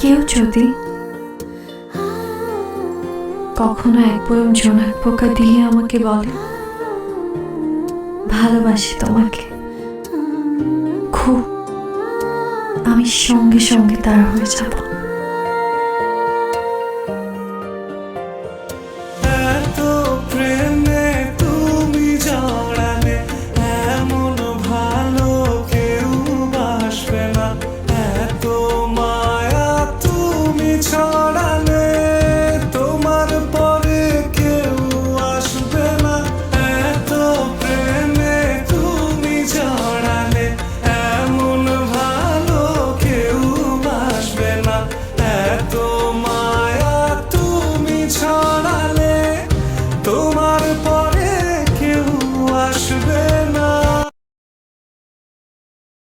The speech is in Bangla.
কেউ যদি কখনো এক বয়ম জোনাক পোকা দিয়ে আমাকে বলে ভালোবাসি তোমাকে খুব, আমি সঙ্গে সঙ্গে তার হয়ে যাব।